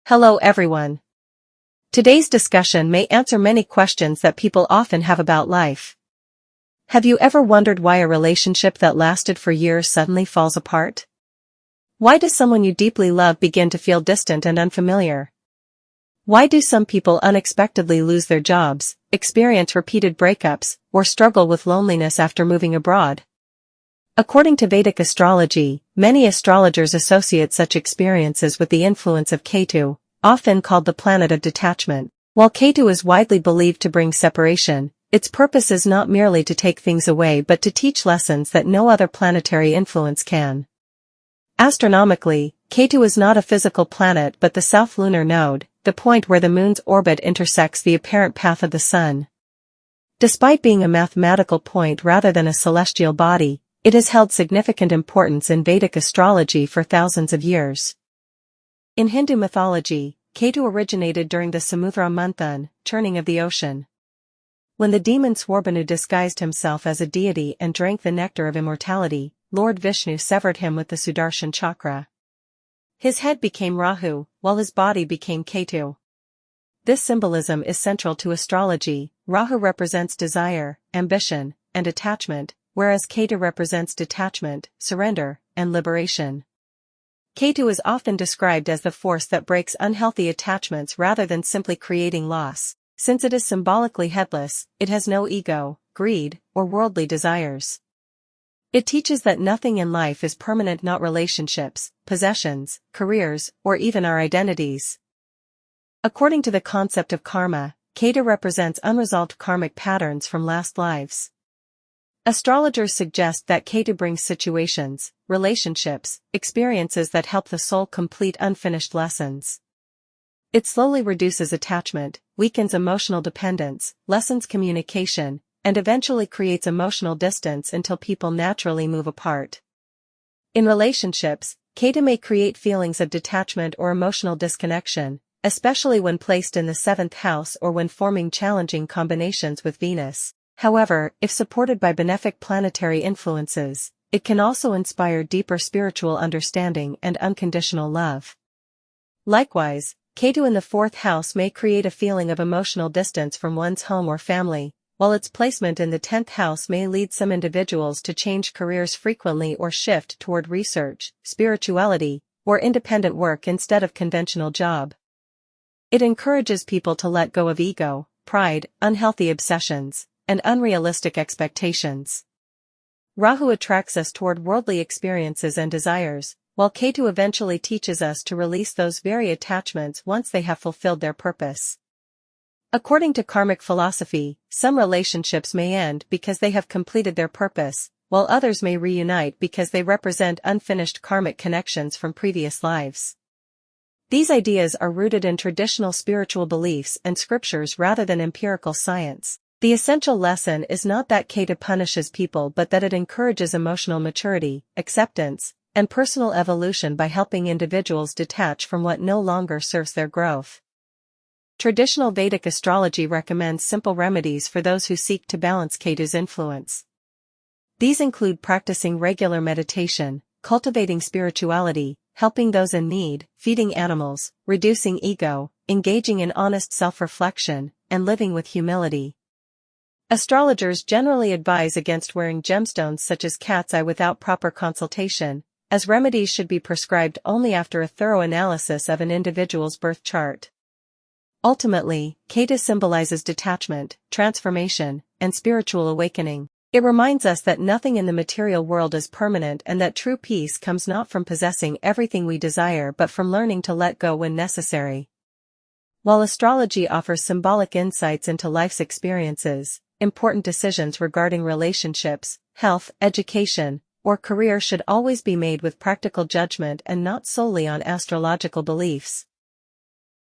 Hello everyone. Today's discussion may answer many questions that people often have about life. Have you ever wondered why a relationship that lasted for years suddenly falls apart? Why does someone you deeply love begin to feel distant and unfamiliar? Why do some people unexpectedly lose their jobs, experience repeated breakups, or struggle with loneliness after moving abroad? According to Vedic astrology, many astrologers associate such experiences with the influence of Ketu, often called the planet of detachment. While Ketu is widely believed to bring separation, its purpose is not merely to take things away but to teach lessons that no other planetary influence can. Astronomically, Ketu is not a physical planet but the south lunar node, the point where the moon's orbit intersects the apparent path of the sun. Despite being a mathematical point rather than a celestial body, it has held significant importance in Vedic astrology for thousands of years. In Hindu mythology, Ketu originated during the Samudra Manthan, churning of the ocean. When the demon Swarbhanu disguised himself as a deity and drank the nectar of immortality, Lord Vishnu severed him with the Sudarshan chakra. His head became Rahu, while his body became Ketu. This symbolism is central to astrology. Rahu represents desire, ambition, and attachment, whereas Ketu represents detachment, surrender, and liberation. Ketu is often described as the force that breaks unhealthy attachments rather than simply creating loss. Since it is symbolically headless, it has no ego, greed, or worldly desires. It teaches that nothing in life is permanent, not relationships, possessions, careers, or even our identities. According to the concept of karma, Ketu represents unresolved karmic patterns from last lives. Astrologers suggest that Ketu brings situations, relationships, experiences that help the soul complete unfinished lessons. It slowly reduces attachment, weakens emotional dependence, lessens communication, and eventually creates emotional distance until people naturally move apart. In relationships, Ketu may create feelings of detachment or emotional disconnection, especially when placed in the 7th house or when forming challenging combinations with Venus. However, if supported by benefic planetary influences, it can also inspire deeper spiritual understanding and unconditional love. Likewise, Ketu in the 4th house may create a feeling of emotional distance from one's home or family, while its placement in the 10th house may lead some individuals to change careers frequently or shift toward research, spirituality, or independent work instead of conventional job. It encourages people to let go of ego, pride, unhealthy obsessions, and unrealistic expectations. Rahu attracts us toward worldly experiences and desires, while Ketu eventually teaches us to release those very attachments once they have fulfilled their purpose. According to karmic philosophy, some relationships may end because they have completed their purpose, while others may reunite because they represent unfinished karmic connections from previous lives. These ideas are rooted in traditional spiritual beliefs and scriptures rather than empirical science. The essential lesson is not that Ketu punishes people but that it encourages emotional maturity, acceptance, and personal evolution by helping individuals detach from what no longer serves their growth. Traditional Vedic astrology recommends simple remedies for those who seek to balance Ketu's influence. These include practicing regular meditation, cultivating spirituality, helping those in need, feeding animals, reducing ego, engaging in honest self-reflection, and living with humility. Astrologers generally advise against wearing gemstones such as cat's eye without proper consultation, as remedies should be prescribed only after a thorough analysis of an individual's birth chart. Ultimately, Ketu symbolizes detachment, transformation, and spiritual awakening. It reminds us that nothing in the material world is permanent and that true peace comes not from possessing everything we desire but from learning to let go when necessary. While astrology offers symbolic insights into life's experiences, important decisions regarding relationships, health, education, or career should always be made with practical judgment and not solely on astrological beliefs.